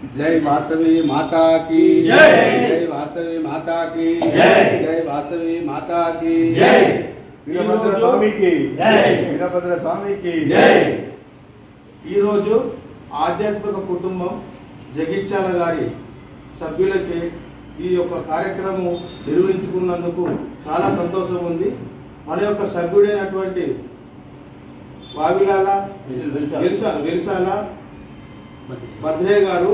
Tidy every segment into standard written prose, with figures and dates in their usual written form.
जय वासवी माता की जय। जय वासवी माता की जय। जय वासवी माता की जय। वीरभद्र स्वामी की जय। वीरभद्र स्वामी की जय। ఈ రోజు ఆధ్యాత్మిక కుటుంబం జగిత్యాల గారి సభ్యులచే ఈ యొక్క కార్యక్రమం నిర్వహించుకున్నందుకు చాలా సంతోషం ఉంది. మన యొక్క సభ్యుడైనటువంటి వావిలాల వెలిసాల భద్రే గారు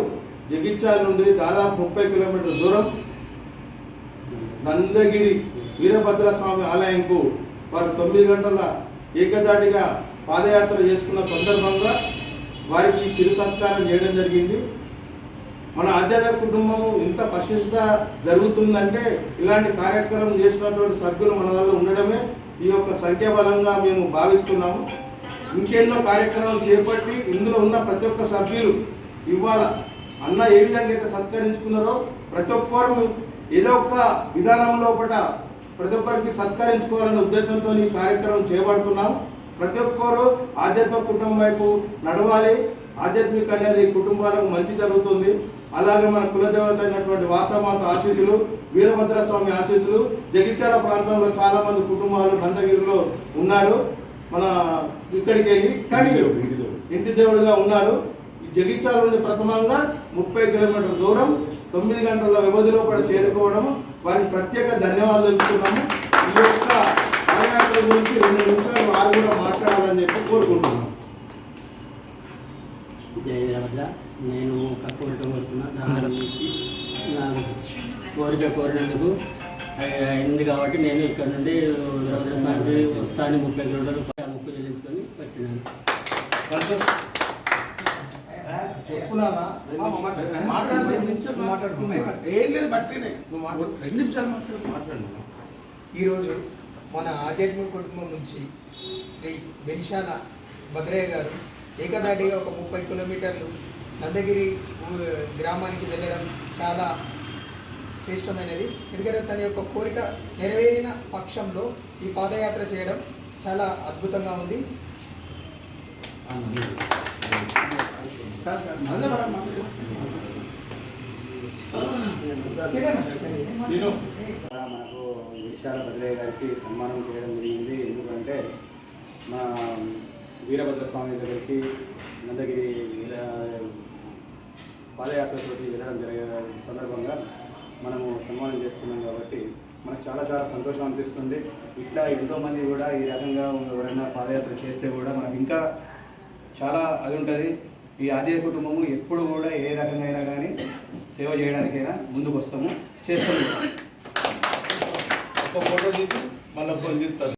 జగిత్యాల నుండి దాదాపు 30 కిలోమీటర్ల దూరం నందగిరి వీరభద్ర స్వామి ఆలయంకు వారు 9 గంటల ఏకదాటిగా పాదయాత్ర చేసుకున్న సందర్భంగా వారికి చిరు సత్కారం చేయడం జరిగింది. మన ఆధ్యాత్మిక కుటుంబము ఇంత ప్రసిద్ధ జరుగుతుందంటే ఇలాంటి కార్యక్రమం చేసినటువంటి సభ్యులు మన వల్ల ఉండడమే ఈ యొక్క సంఖ్యాబలంగా మేము భావిస్తున్నాము. ఇంకెన్నో కార్యక్రమాలు చేపట్టి ఇందులో ఉన్న ప్రతి ఒక్క సభ్యులు ఇవాళ అన్న ఏ విధంగా అయితే సత్కరించుకున్నారో ప్రతి ఒక్కరు ఏదో ఒక విధానం లోపల ప్రతి ఒక్కరికి సత్కరించుకోవాలనే ఉద్దేశంతో ఈ కార్యక్రమం చేపడుతున్నాము. ప్రతి ఒక్కరు ఆధ్యాత్మిక కుటుంబం వైపు నడవాలి. ఆధ్యాత్మిక అనేది కుటుంబాలకు మంచి జరుగుతుంది. అలాగే మన కులదేవత అయినటువంటి వాసమాత ఆశీస్సులు, వీరభద్ర స్వామి ఆశీస్సులు జగిత్యాల ప్రాంతంలో చాలా మంది కుటుంబాలు నందగిరిలో ఉన్నారు. మన ఇక్కడికి వెళ్ళి కానీ ఇంటి దేవుడిగా ఉన్నారు. ఈ జగిత్యాల నుండి ప్రథమంగా 30 కిలోమీటర్ల దూరం 9 గంటల వ్యవధిలో కూడా చేరుకోవడం వారికి ప్రత్యేక ధన్యవాదాలు తెలుపుతున్నాము. ఈ యొక్క పాదయాత్ర గురించి 2 నిమిషాలు వారు కూడా మాట్లాడాలని చెప్పి కోరుకుంటున్నాను. జై వీరభద్ర. నేను ఒక కోరిక కోరుకున్నా, కోరిక కోరినందుకు అయింది కాబట్టి నేను ఇక్కడ నుండి వీరభద్ర స్వామికి వస్తాను 30 కిలోమీటర్లు ముక్కు చెల్లించుకొని వచ్చినాను. ఈరోజు మన ఆధ్యాత్మిక కుటుంబం నుంచి శ్రీ వెలిశాల భద్రయ్య గారు ఏకదాటిగా ఒక 30 కిలోమీటర్లు నందగిరి గ్రామానికి వెళ్ళడం చాలా శ్రేష్టమైనది. ఎందుకంటే తన యొక్క కోరిక నెరవేరిన పక్షంలో ఈ పాదయాత్ర చేయడం చాలా అద్భుతంగా ఉంది. మనకు విశాల భద్రయ్య గారికి సన్మానం చేయడం జరిగింది. ఎందుకంటే మా వీరభద్ర స్వామి దగ్గరికి నందగిరి పాదయాత్రతో వెళ్ళడం జరిగే సందర్భంగా మనము సన్మానం చేస్తున్నాం కాబట్టి మనకు చాలా చాలా సంతోషం అనిపిస్తుంది. ఇట్లా ఎంతోమంది కూడా ఈ రకంగా ఎవరైనా పాదయాత్ర చేస్తే కూడా మనకు ఇంకా చాలా అది ఉంటుంది. ఈ ఆధ్యాత్మిక కుటుంబము ఎప్పుడు కూడా ఏ రకంగా అయినా కానీ సేవ చేయడానికైనా ముందుకు వస్తాము, చేస్తాము. ఒక ఫోటో తీసి మళ్ళీ